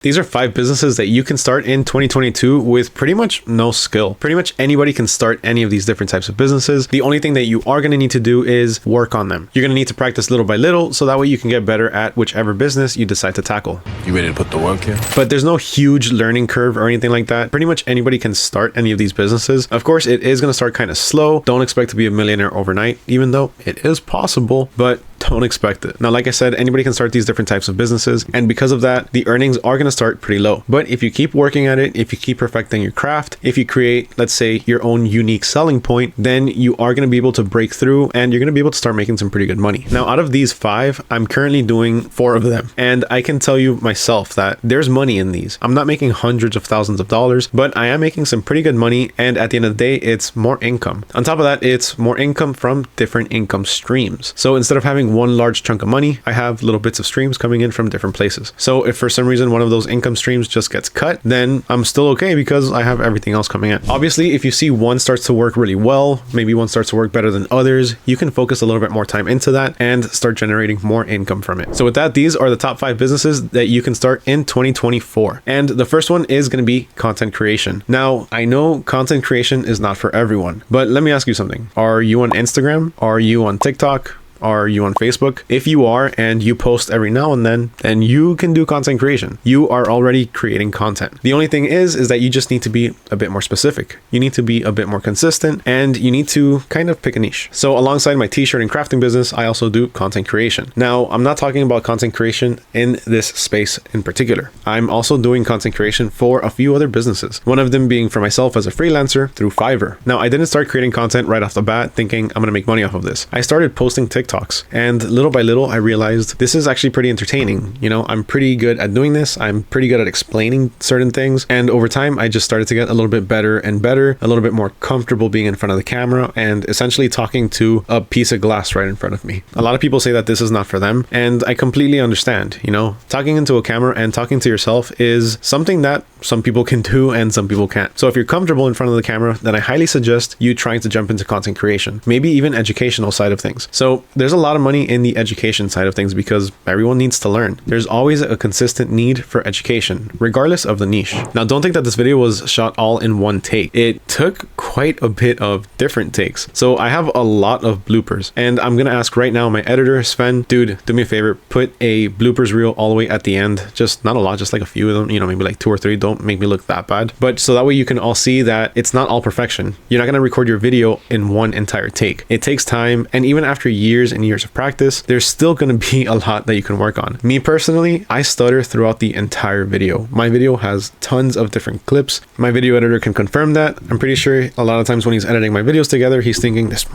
These are 5 businesses that you can start in 2022 with pretty much no skill. Pretty much anybody can start any of these different types of businesses. The only thing that you are going to need to do is work on them. You're going to need to practice little by little so that way you can get better at whichever business you decide to tackle. You ready to put the work in? But there's no huge learning curve or anything like that. Pretty much anybody can start any of these businesses. Of course, it is going to start kind of slow. Don't expect to be a millionaire overnight, even though it is possible, but don't expect it. Now, like I said, anybody can start these different types of businesses. And because of that, the earnings are going to start pretty low. But if you keep working at it, if you keep perfecting your craft, if you create, let's say, your own unique selling point, then you are going to be able to break through and you're going to be able to start making some pretty good money. Now, out of these 5, I'm currently doing 4 of them. And I can tell you myself that there's money in these. I'm not making hundreds of thousands of dollars, but I am making some pretty good money. And at the end of the day, it's more income. On top of that, it's more income from different income streams. So instead of having one large chunk of money, I have little bits of streams coming in from different places. So if for some reason one of those income streams just gets cut, then I'm still okay because I have everything else coming in. Obviously, if you see one starts to work really well, maybe one starts to work better than others, you can focus a little bit more time into that and start generating more income from it. So with that, these are the top 5 businesses that you can start in 2024. And the first one is going to be content creation. Now, I know content creation is not for everyone, but let me ask you something. Are you on Instagram? Are you on TikTok? Are you on Facebook? If you are and you post every now and then you can do content creation. You are already creating content. The only thing is that you just need to be a bit more specific. You need to be a bit more consistent and you need to kind of pick a niche. So alongside my t-shirt and crafting business, I also do content creation. Now, I'm not talking about content creation in this space in particular. I'm also doing content creation for a few other businesses. One of them being for myself as a freelancer through Fiverr. Now, I didn't start creating content right off the bat thinking I'm going to make money off of this. I started posting TikToks, and little by little I realized this is actually pretty entertaining. You know, I'm pretty good at doing this. I'm pretty good at explaining certain things, and over time I just started to get a little bit better and better, a little bit more comfortable being in front of the camera and essentially talking to a piece of glass right in front of me. A lot of people say that this is not for them, and I completely understand. You know, talking into a camera and talking to yourself is something that some people can do and some people can't. So if you're comfortable in front of the camera, then I highly suggest you trying to jump into content creation, maybe even educational side of things. So there's a lot of money in the education side of things because everyone needs to learn. There's always a consistent need for education, regardless of the niche. Now, don't think that this video was shot all in one take. It took quite a bit of different takes. So I have a lot of bloopers, and I'm gonna ask right now my editor, Sven, dude, do me a favor, put a bloopers reel all the way at the end. Just not a lot, just like a few of them, you know, maybe like 2 or 3. Don't make me look that bad. But so that way you can all see that it's not all perfection. You're not gonna record your video in one entire take. It takes time, and even after years and years of practice, there's still going to be a lot that you can work on. Me personally, I stutter throughout the entire video. My video has tons of different clips. My video editor can confirm that. I'm pretty sure a lot of times when he's editing my videos together, he's thinking this.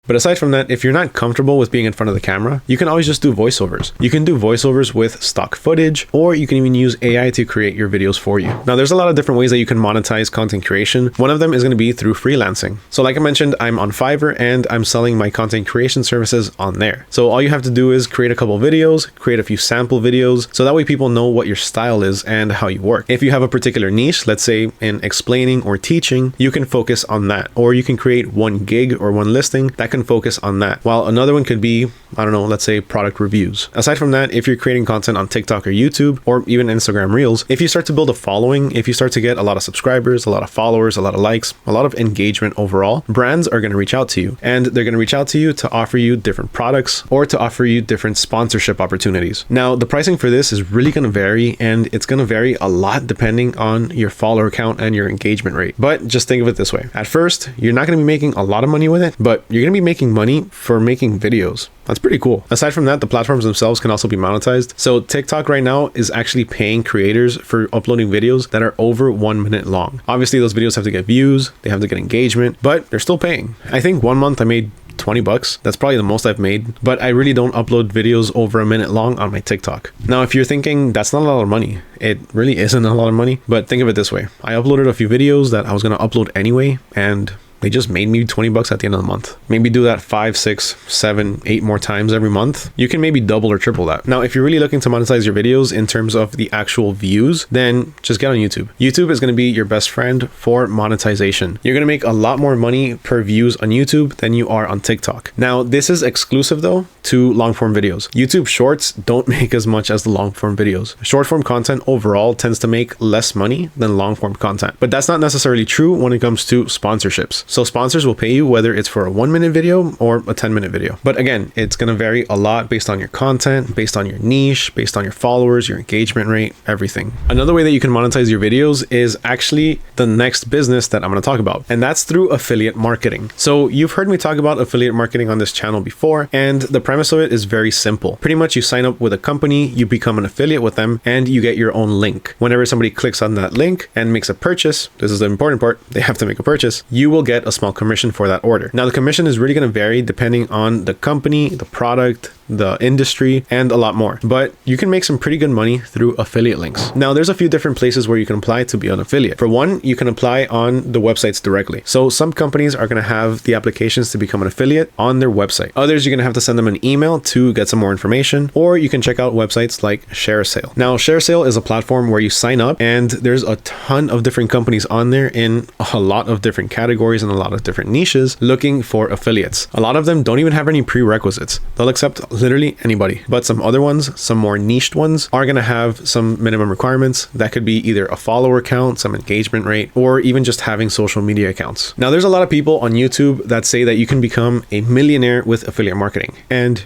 But aside from that, if you're not comfortable with being in front of the camera, you can always just do voiceovers. You can do voiceovers with stock footage, or you can even use AI to create your videos for you. Now, there's a lot of different ways that you can monetize content creation. One of them is going to be through freelancing. So like I mentioned, I'm on Fiverr and I'm selling my content creation services on there. So all you have to do is create a couple videos, create a few sample videos, so that way people know what your style is and how you work. If you have a particular niche, let's say in explaining or teaching, you can focus on that. Or you can create one gig or one listing that can focus on that, while another one could be, I don't know, let's say product reviews. Aside from that, if you're creating content on TikTok or YouTube or even Instagram Reels, if you start to build a following, if you start to get a lot of subscribers, a lot of followers, a lot of likes, a lot of engagement overall, brands are going to reach out to you, and they're going to reach out to you to offer you different products or to offer you different sponsorship opportunities. Now, the pricing for this is really going to vary, and it's going to vary a lot depending on your follower count and your engagement rate. But just think of it this way. At first, you're not going to be making a lot of money with it, but you're going to be making money for making videos. That's pretty cool. Aside from that, the platforms themselves can also be monetized. So TikTok right now is actually paying creators for uploading videos that are over 1 minute long. Obviously, those videos have to get views, they have to get engagement, but they're still paying. I think 1 month I made $20. That's probably the most I've made, but I really don't upload videos over 1 minute long on my TikTok. Now, if you're thinking that's not a lot of money, it really isn't a lot of money, but think of it this way. I uploaded a few videos that I was going to upload anyway, and they just made me 20 bucks at the end of the month. Maybe do that 5, 6, 7, 8 more times every month. You can maybe double or triple that. Now, if you're really looking to monetize your videos in terms of the actual views, then just get on YouTube. YouTube is going to be your best friend for monetization. You're going to make a lot more money per views on YouTube than you are on TikTok. Now, this is exclusive though to long form videos. YouTube shorts don't make as much as the long form videos. Short form content overall tends to make less money than long form content, but that's not necessarily true when it comes to sponsorships. So sponsors will pay you whether it's for a 1-minute video or a 10-minute video. But again, it's going to vary a lot based on your content, based on your niche, based on your followers, your engagement rate, everything. Another way that you can monetize your videos is actually the next business that I'm going to talk about, and that's through affiliate marketing. So you've heard me talk about affiliate marketing on this channel before, and the premise of it is very simple. Pretty much you sign up with a company, you become an affiliate with them, and you get your own link. Whenever somebody clicks on that link and makes a purchase, this is the important part, they have to make a purchase, you will get a small commission for that order. Now, the commission is really going to vary depending on the company, the product, the industry, and a lot more. But you can make some pretty good money through affiliate links. Now, there's a few different places where you can apply to be an affiliate. For one, you can apply on the websites directly. So some companies are going to have the applications to become an affiliate on their website. Others, you're going to have to send them an email to get some more information, or you can check out websites like ShareSale. Now, ShareSale is a platform where you sign up and there's a ton of different companies on there in a lot of different categories and a lot of different niches looking for affiliates. A lot of them don't even have any prerequisites. They'll accept literally anybody, but some other ones, some more niched ones, are going to have some minimum requirements. That could be either a follower count, some engagement rate, or even just having social media accounts. Now, there's a lot of people on YouTube that say that you can become a millionaire with affiliate marketing, and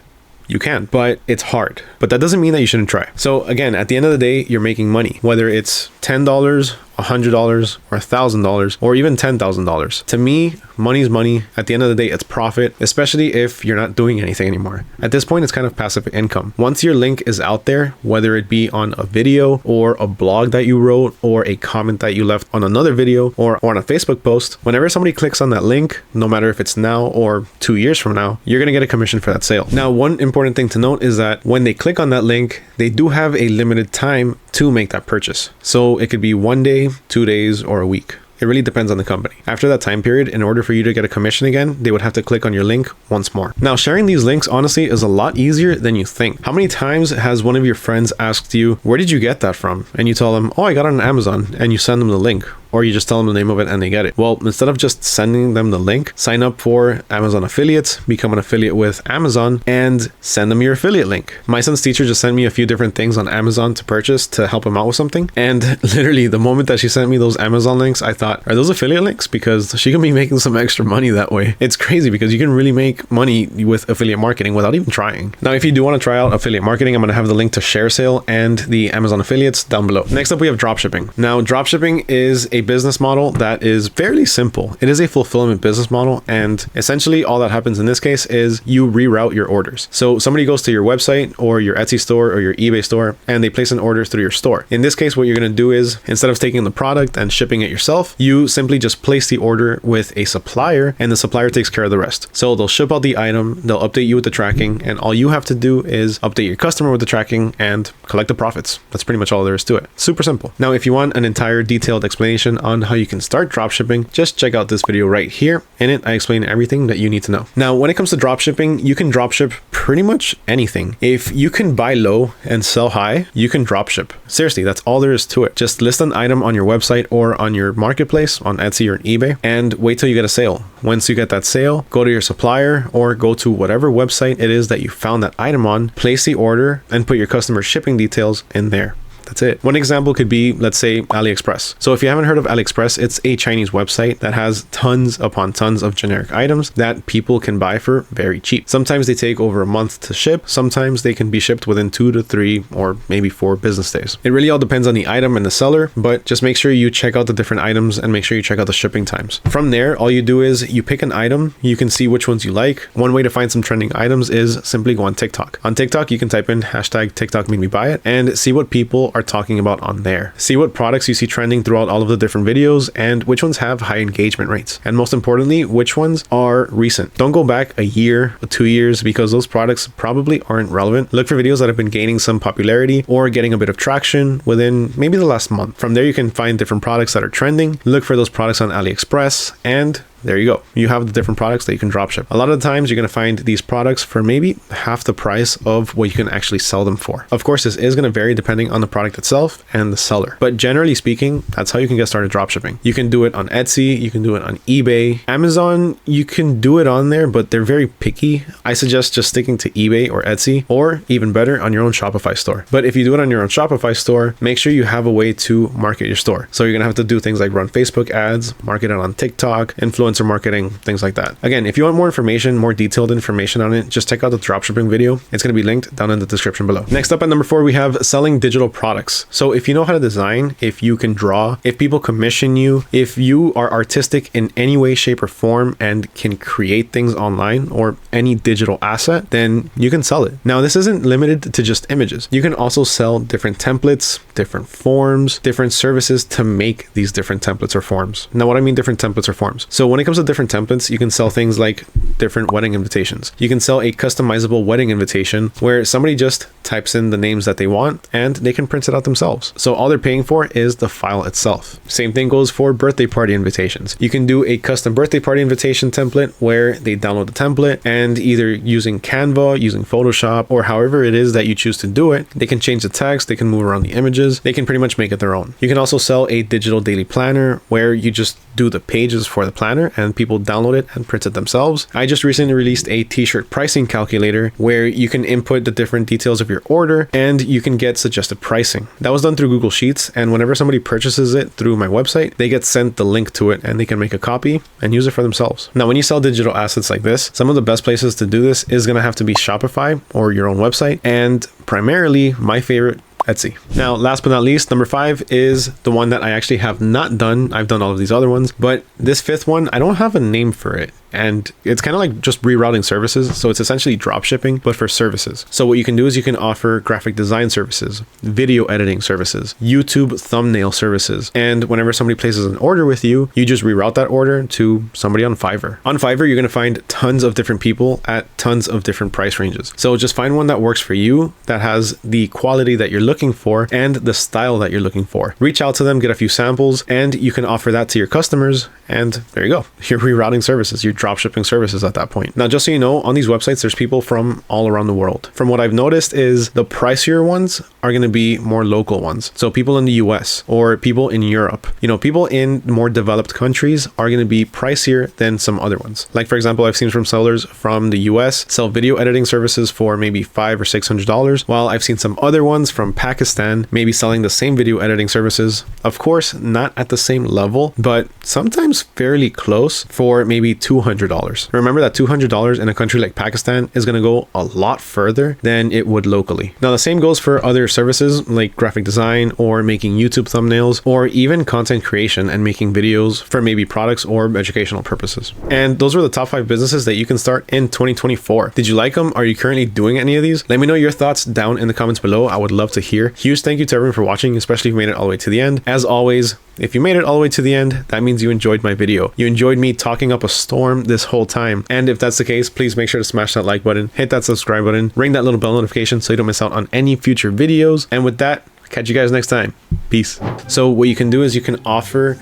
you can, but it's hard. But that doesn't mean that you shouldn't try. So again, at the end of the day, you're making money, whether it's $10, $100 or $1,000 or even $10,000. To me, money's money. At the end of the day, it's profit, especially if you're not doing anything anymore. At this point, it's kind of passive income. Once your link is out there, whether it be on a video or a blog that you wrote or a comment that you left on another video or on a Facebook post, whenever somebody clicks on that link, no matter if it's now or 2 years from now, you're going to get a commission for that sale. Now, one important thing to note is that when they click on that link, they do have a limited time to make that purchase. So it could be 1 day, 2 days, or a week. It really depends on the company. After that time period, in order for you to get a commission again, they would have to click on your link once more. Now, sharing these links, honestly, is a lot easier than you think. How many times has one of your friends asked you, where did you get that from? And you tell them, oh, I got it on Amazon, and you send them the link. Or you just tell them the name of it and they get it. Well, instead of just sending them the link, sign up for Amazon affiliates, become an affiliate with Amazon, and send them your affiliate link. My son's teacher just sent me a few different things on Amazon to purchase to help him out with something. And literally the moment that she sent me those Amazon links, I thought, are those affiliate links? Because she can be making some extra money that way. It's crazy because you can really make money with affiliate marketing without even trying. Now, if you do want to try out affiliate marketing, I'm going to have the link to ShareSale and the Amazon affiliates down below. Next up, we have dropshipping. Now, dropshipping is a business model that is fairly simple. It is a fulfillment business model, and essentially all that happens in this case is you reroute your orders. So somebody goes to your website or your Etsy store or your eBay store and they place an order through your store. In this case, what you're going to do is, instead of taking the product and shipping it yourself, you simply just place the order with a supplier and the supplier takes care of the rest. So they'll ship out the item, they'll update you with the tracking, and all you have to do is update your customer with the tracking and collect the profits. That's pretty much all there is to it. Super simple. Now, if you want an entire detailed explanation on how you can start dropshipping, just check out this video right here. In it, I explain everything that you need to know. Now, when it comes to dropshipping, you can dropship pretty much anything. If you can buy low and sell high, you can dropship. Seriously, that's all there is to it. Just list an item on your website or on your marketplace on Etsy or eBay and wait till you get a sale. Once you get that sale, go to your supplier or go to whatever website it is that you found that item on, place the order and put your customer shipping details in there. That's it. One example could be, let's say, AliExpress. So if you haven't heard of AliExpress, it's a Chinese website that has tons upon tons of generic items that people can buy for very cheap. Sometimes they take over a month to ship. Sometimes they can be shipped within 2 to 3 or maybe 4 business days. It really all depends on the item and the seller, but just make sure you check out the different items and make sure you check out the shipping times. From there, all you do is you pick an item. You can see which ones you like. One way to find some trending items is simply go on TikTok. On TikTok, you can type in hashtag TikTok made me buy it and see what people are talking about on there. See what products you see trending throughout all of the different videos and which ones have high engagement rates. And most importantly, which ones are recent. Don't go back a year or 2 years because those products probably aren't relevant. Look for videos that have been gaining some popularity or getting a bit of traction within maybe the last month. From there, you can find different products that are trending. Look for those products on AliExpress and there you go. You have the different products that you can drop ship. A lot of the times you're going to find these products for maybe half the price of what you can actually sell them for. Of course, this is going to vary depending on the product itself and the seller. But generally speaking, that's how you can get started dropshipping. You can do it on Etsy, you can do it on eBay. Amazon, you can do it on there, but they're very picky. I suggest just sticking to eBay or Etsy, or even better, on your own Shopify store. But if you do it on your own Shopify store, make sure you have a way to market your store. So you're going to have to do things like run Facebook ads, market it on TikTok, influencer marketing, things like that. Again, if you want more information, more detailed information on it, just check out the dropshipping video. It's going to be linked down in the description below. Next up at number 4, we have selling digital products. So if you know how to design, if you can draw, if people commission you, if you are artistic in any way, shape, or form and can create things online or any digital asset, then you can sell it. Now, this isn't limited to just images. You can also sell different templates, different forms, different services to make these different templates or forms. Now, what I mean different templates or forms. So when it comes to different templates, you can sell things like different wedding invitations. You can sell a customizable wedding invitation where somebody just types in the names that they want and they can print it out themselves. So all they're paying for is the file itself. Same thing goes for birthday party invitations. You can do a custom birthday party invitation template where they download the template and either using Canva, using Photoshop, or however it is that you choose to do it, they can change the text, they can move around the images, they can pretty much make it their own. You can also sell a digital daily planner where you just do the pages for the planner and people download it and print it themselves. I just recently released a t-shirt pricing calculator where you can input the different details of your order and you can get suggested pricing. That was done through Google Sheets, and whenever somebody purchases it through my website, they get sent the link to it and they can make a copy and use it for themselves. Now, when you sell digital assets like this, some of the best places to do this is going to have to be Shopify or your own website, and primarily my favorite, Etsy. Now, last but not least, number 5 is the one that I actually have not done. I've done all of these other ones, but this 5th one, I don't have a name for it. And it's kind of like just rerouting services. So it's essentially drop shipping, but for services. So what you can do is you can offer graphic design services, video editing services, YouTube thumbnail services. And whenever somebody places an order with you, you just reroute that order to somebody on Fiverr. On Fiverr, you're going to find tons of different people at tons of different price ranges. So just find one that works for you, that has the quality that you're looking for and the style that you're looking for. Reach out to them, get a few samples, and you can offer that to your customers. And there you go. Your rerouting services, your dropshipping services at that point. Now, just so you know, on these websites, there's people from all around the world. From what I've noticed is the pricier ones are going to be more local ones. So people in the US or people in Europe, people in more developed countries are going to be pricier than some other ones. Like, for example, I've seen from sellers from the US sell video editing services for maybe $500 or $600, while I've seen some other ones from Pakistan maybe selling the same video editing services. Of course, not at the same level, but sometimes fairly close, for maybe $200. Remember that $200 in a country like Pakistan is going to go a lot further than it would locally. Now, the same goes for other services like graphic design or making YouTube thumbnails, or even content creation and making videos for maybe products or educational purposes. And those were the top 5 businesses that you can start in 2024. Did you like them? Are you currently doing any of these? Let me know your thoughts down in the comments below. I would love to hear. Huge thank you to everyone for watching, especially if you made it all the way to the end. As always, if you made it all the way to the end, that means you enjoyed my video. You enjoyed me talking up a storm this whole time. And if that's the case, please make sure to smash that like button, hit that subscribe button, ring that little bell notification so you don't miss out on any future videos. And with that, catch you guys next time. Peace. So what you can do is you can offer,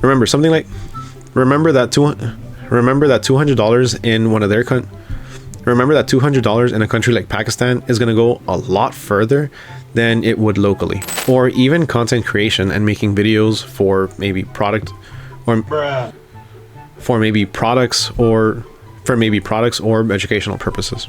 remember something like, remember that $200 in one of their remember that $200 in a country like Pakistan is going to go a lot further than it would locally. Or even content creation and making videos for maybe product or for maybe products or educational purposes.